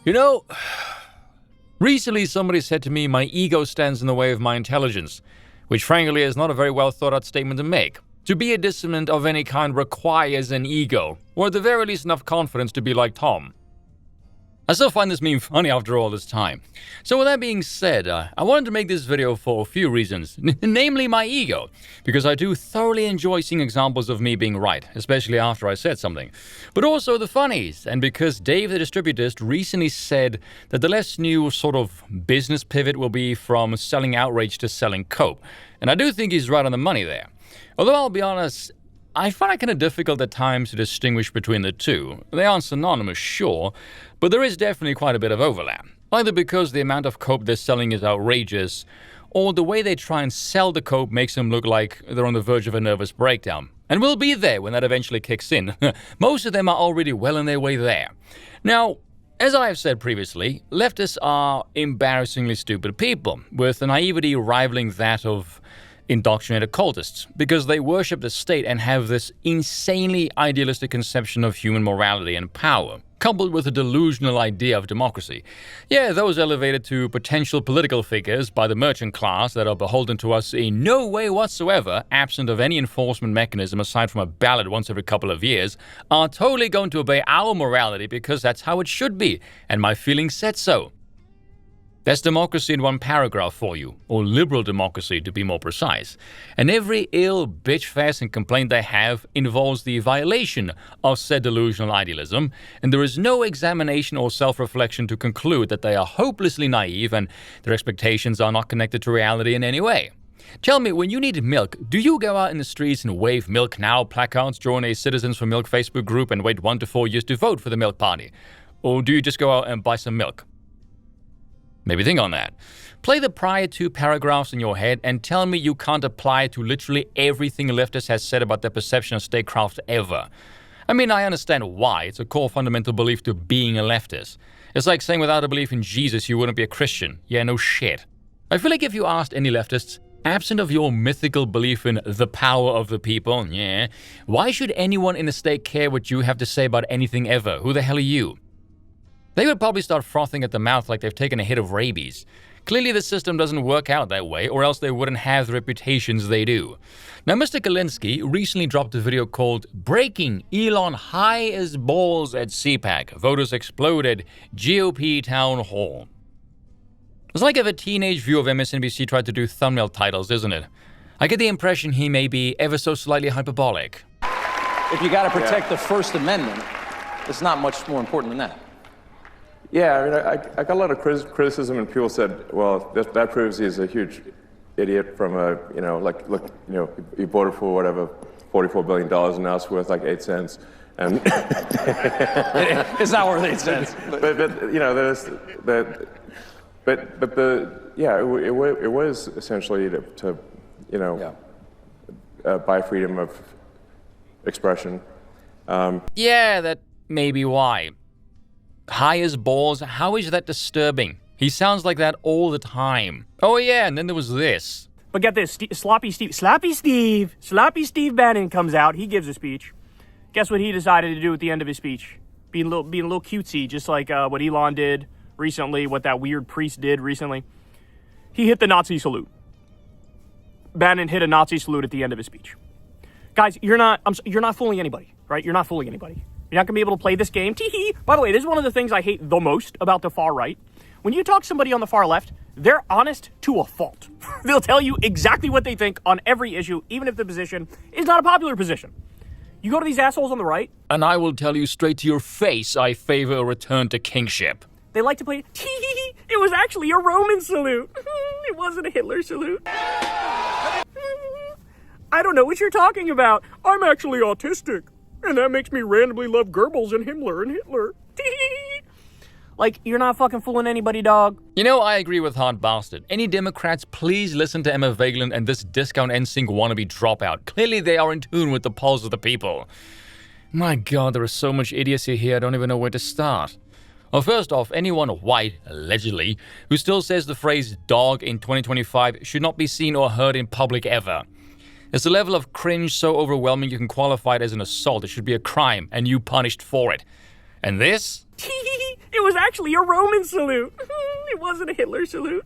You know, recently somebody said to me my ego stands in the way of my intelligence, which frankly is not a very well thought out statement to make. To be a dissonant of any kind requires an ego, or at the very least enough confidence to be like Tom. I still find this meme funny after all this time. So with that being said, I wanted to make this video for a few reasons, namely my ego, because I do thoroughly enjoy seeing examples of me being right, especially after I said something, but also the funnies, and because Dave the Distributist recently said that the less new sort of business pivot will be from selling outrage to selling cope, and I do think he's right on the money there. Although I'll be honest, I find it kind of difficult at times to distinguish between the two. They aren't synonymous, sure, but there is definitely quite a bit of overlap. Either because the amount of cope they're selling is outrageous, or the way they try and sell the cope makes them look like they're on the verge of a nervous breakdown. And we'll be there when that eventually kicks in. Most of them are already well on their way there. Now, as I have said previously, leftists are embarrassingly stupid people, with a naivety rivaling that of indoctrinated cultists, because they worship the state and have this insanely idealistic conception of human morality and power, coupled with a delusional idea of democracy. Yeah, those elevated to potential political figures by the merchant class that are beholden to us in no way whatsoever, absent of any enforcement mechanism aside from a ballot once every couple of years, are totally going to obey our morality because that's how it should be, and my feelings said so. That's democracy in one paragraph for you, or liberal democracy to be more precise. And every ill bitch fest and complaint they have involves the violation of said delusional idealism, and there is no examination or self-reflection to conclude that they are hopelessly naive and their expectations are not connected to reality in any way. Tell me, when you need milk, do you go out in the streets and wave Milk Now placards, join a Citizens for Milk Facebook group and wait 1 to 4 years to vote for the milk party? Or do you just go out and buy some milk? Maybe think on that. Play the prior 2 paragraphs in your head and tell me you can't apply it to literally everything a leftist has said about their perception of statecraft ever. I mean, I understand why. It's a core fundamental belief to being a leftist. It's like saying without a belief in Jesus, you wouldn't be a Christian. Yeah, no shit. I feel like if you asked any leftists, absent of your mythical belief in the power of the people, yeah, why should anyone in the state care what you have to say about anything ever? Who the hell are you? They would probably start frothing at the mouth like they've taken a hit of rabies. Clearly the system doesn't work out that way, or else they wouldn't have the reputations they do. Now, Mr. Kulinski recently dropped a video called Breaking Elon High as Balls at CPAC. Voters exploded. GOP Town Hall. It's like if a teenage viewer of MSNBC tried to do thumbnail titles, isn't it? I get the impression he may be ever so slightly hyperbolic. If you got to protect the First Amendment, it's not much more important than that. Yeah, I mean, I got a lot of criticism, and people said, well, that proves he's a huge idiot from a, like, look, he voted for whatever, $44 billion, and now it's worth like 8 cents. And it's not worth 8 cents. But there's that, but it was essentially to buy freedom of expression. Yeah, that may be why. High as balls, how is that disturbing? He sounds like that all the time. Oh yeah, and then there was this. But get this, Sloppy Steve Bannon comes out, he gives a speech. Guess what he decided to do at the end of his speech? Being a little cutesy, just like what Elon did recently, what that weird priest did recently. He hit the Nazi salute. Bannon hit a Nazi salute at the end of his speech. Guys, you're not fooling anybody, right? You're not fooling anybody. You're not going to be able to play this game. Tee-hee. By the way, this is one of the things I hate the most about the far right. When you talk to somebody on the far left, they're honest to a fault. They'll tell you exactly what they think on every issue, even if the position is not a popular position. You go to these assholes on the right, and I will tell you straight to your face, I favor a return to kingship. They like to play, tee-hee. It was actually a Roman salute. It wasn't a Hitler salute. I don't know what you're talking about. I'm actually autistic. And that makes me randomly love Goebbels and Himmler and Hitler. Like, you're not fucking fooling anybody, dog. You know, I agree with Hard Bastard. Any Democrats, please listen to Emma Vageland and this discount NSYNC wannabe dropout. Clearly they are in tune with the pulse of the people. My god, there is so much idiocy here, I don't even know where to start. Well, first off, anyone white, allegedly, who still says the phrase dog in 2025 should not be seen or heard in public ever. It's a level of cringe so overwhelming you can qualify it as an assault. It should be a crime, and you punished for it. And this? It It was actually a Roman salute. It wasn't a Hitler salute.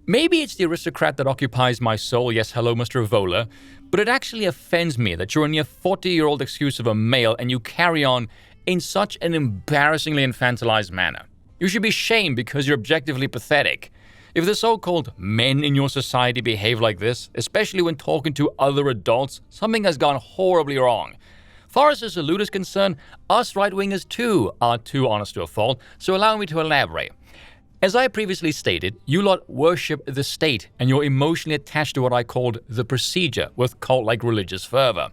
Maybe it's the aristocrat that occupies my soul, yes, hello, Mr. Vola, but it actually offends me that you're a near 40-year-old excuse of a male and you carry on in such an embarrassingly infantilized manner. You should be shamed because you're objectively pathetic. If the so-called men in your society behave like this, especially when talking to other adults, something has gone horribly wrong. Far as the salute is concerned, us right-wingers too are too honest to a fault, so allow me to elaborate. As I previously stated, you lot worship the state and you're emotionally attached to what I called the procedure with cult-like religious fervor.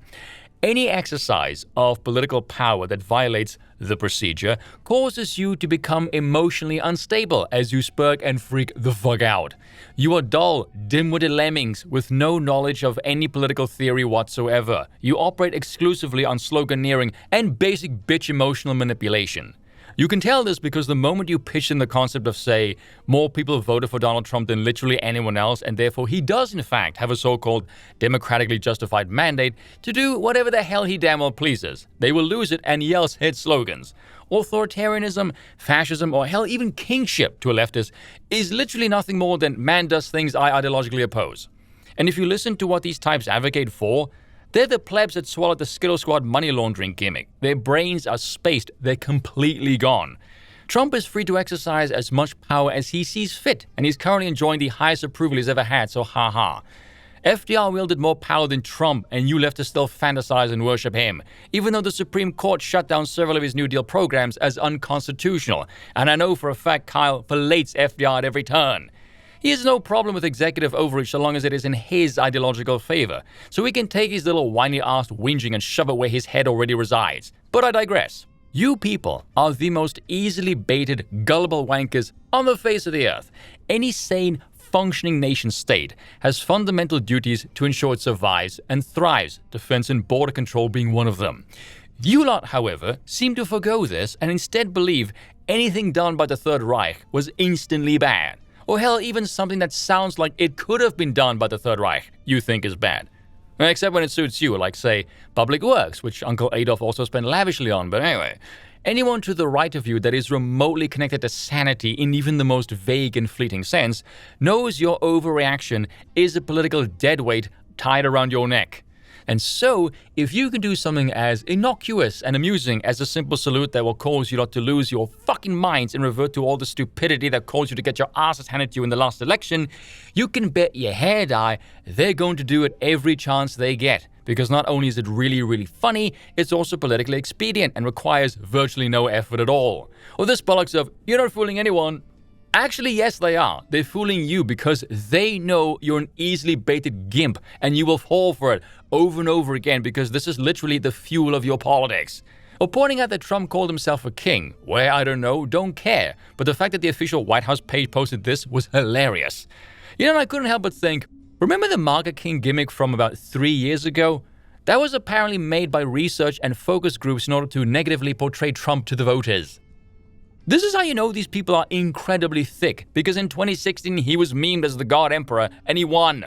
Any exercise of political power that violates the procedure causes you to become emotionally unstable as you spurk and freak the fuck out. You are dull, dim-witted lemmings with no knowledge of any political theory whatsoever. You operate exclusively on sloganeering and basic bitch emotional manipulation. You can tell this because the moment you pitch in the concept of, say, more people voted for Donald Trump than literally anyone else, and therefore he does in fact have a so-called democratically justified mandate to do whatever the hell he damn well pleases, they will lose it and yell hit slogans. Authoritarianism, fascism, or hell even kingship to a leftist is literally nothing more than man does things I ideologically oppose. And if you listen to what these types advocate for, they're the plebs that swallowed the Skittle Squad money laundering gimmick. Their brains are spaced, they're completely gone. Trump is free to exercise as much power as he sees fit, and he's currently enjoying the highest approval he's ever had, so haha. FDR wielded more power than Trump, and you left to still fantasize and worship him, even though the Supreme Court shut down several of his New Deal programs as unconstitutional, and I know for a fact Kyle fillets FDR at every turn. He has no problem with executive overreach so long as it is in his ideological favor, so he can take his little whiny-assed whinging and shove it where his head already resides. But I digress. You people are the most easily baited, gullible wankers on the face of the earth. Any sane, functioning nation-state has fundamental duties to ensure it survives and thrives, defense and border control being one of them. You lot, however, seem to forgo this and instead believe anything done by the Third Reich was instantly bad. Or hell, even something that sounds like it could have been done by the Third Reich you think is bad. Except when it suits you, like, say, public works, which Uncle Adolf also spent lavishly on, but anyway. Anyone to the right of you that is remotely connected to sanity in even the most vague and fleeting sense knows your overreaction is a political deadweight tied around your neck. And so, if you can do something as innocuous and amusing as a simple salute that will cause you lot to lose your fucking minds and revert to all the stupidity that caused you to get your asses handed to you in the last election, you can bet your hair dye they're going to do it every chance they get. Because not only is it really, really funny, it's also politically expedient and requires virtually no effort at all. Or this bollocks of, you're not fooling anyone. Actually, yes, they are. They're fooling you because they know you're an easily baited gimp and you will fall for it over and over again because this is literally the fuel of your politics. Or pointing out that Trump called himself a king, where I don't know, don't care. But the fact that the official White House page posted this was hilarious. You know, I couldn't help but think, remember the MAGA King gimmick from about 3 years ago? That was apparently made by research and focus groups in order to negatively portray Trump to the voters. This is how you know these people are incredibly thick, because in 2016 he was memed as the God Emperor and he won.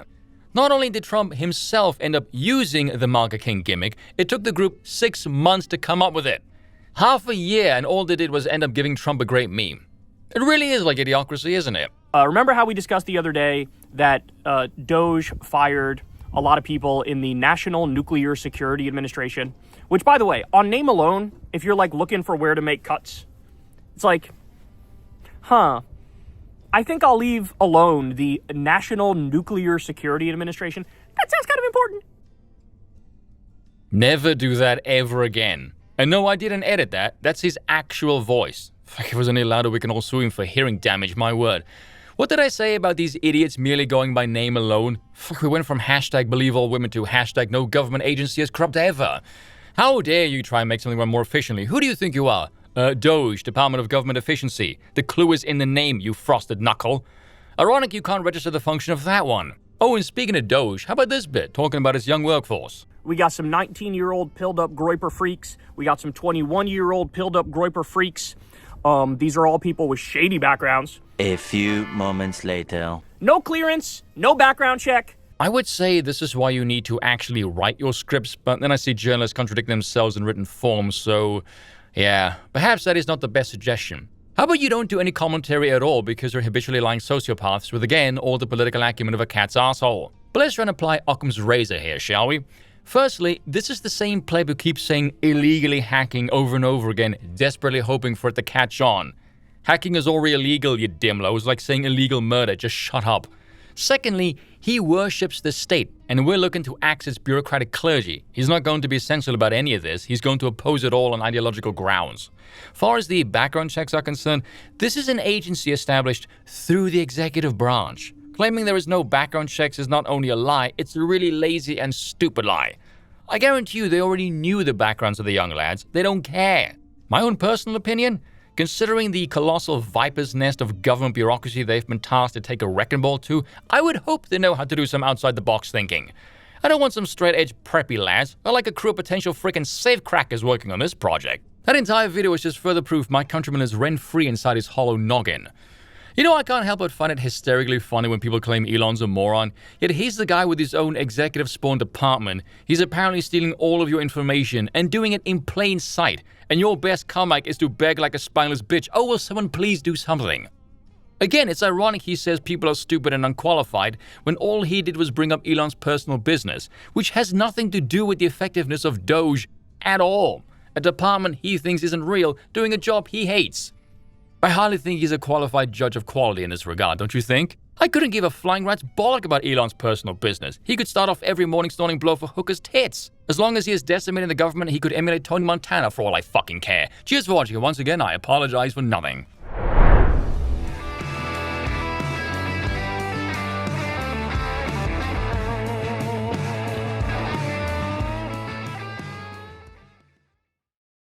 Not only did Trump himself end up using the MAGA King gimmick, it took the group 6 months to come up with it. Half a year and all they did was end up giving Trump a great meme. It really is like idiocracy, isn't it? Remember how we discussed the other day that DOGE fired a lot of people in the National Nuclear Security Administration? Which, by the way, on name alone, if you're like looking for where to make cuts, it's like, I think I'll leave alone the National Nuclear Security Administration. That sounds kind of important. Never do that ever again. And no, I didn't edit that. That's his actual voice. If it was any louder, we can all sue him for hearing damage, my word. What did I say about these idiots merely going by name alone? We went from hashtag believe all women to hashtag no government agency is corrupt ever. How dare you try and make something run more efficiently? Who do you think you are? DOGE, Department of Government Efficiency. The clue is in the name, you frosted knuckle. Ironic you can't register the function of that one. Oh, and speaking of DOGE, how about this bit, talking about its young workforce? We got some 19-year-old pilled-up groiper freaks. We got some 21-year-old pilled-up groiper freaks. These are all people with shady backgrounds. A few moments later. No clearance, no background check. I would say this is why you need to actually write your scripts, but then I see journalists contradict themselves in written form, so yeah, perhaps that is not the best suggestion. How about you don't do any commentary at all because you're habitually lying sociopaths with, again, all the political acumen of a cat's asshole? But let's try and apply Occam's razor here, shall we? Firstly, this is the same pleb who keeps saying illegally hacking over and over again, desperately hoping for it to catch on. Hacking is already illegal, you dimlo. It's like saying illegal murder, just shut up. Secondly, he worships the state, and we're looking to axe its bureaucratic clergy. He's not going to be sensible about any of this. He's going to oppose it all on ideological grounds. Far as the background checks are concerned, this is an agency established through the executive branch. Claiming there is no background checks is not only a lie, it's a really lazy and stupid lie. I guarantee you they already knew the backgrounds of the young lads. They don't care. My own personal opinion? Considering the colossal viper's nest of government bureaucracy they've been tasked to take a wrecking ball to, I would hope they know how to do some outside-the-box thinking. I don't want some straight-edge preppy lads. I like a crew of potential freaking safecrackers working on this project. That entire video is just further proof my countryman is rent-free inside his hollow noggin. You know, I can't help but find it hysterically funny when people claim Elon's a moron, yet he's the guy with his own executive-spawned department. He's apparently stealing all of your information and doing it in plain sight, and your best comeback is to beg like a spineless bitch, "Oh, will someone please do something?" Again, it's ironic he says people are stupid and unqualified when all he did was bring up Elon's personal business, which has nothing to do with the effectiveness of DOGE at all. A department he thinks isn't real, doing a job he hates. I hardly think he's a qualified judge of quality in this regard, don't you think? I couldn't give a flying rat's bollock about Elon's personal business. He could start off every morning snorting blow for hookers' tits. As long as he is decimating the government, he could emulate Tony Montana for all I fucking care. Cheers for watching, and once again, I apologize for nothing.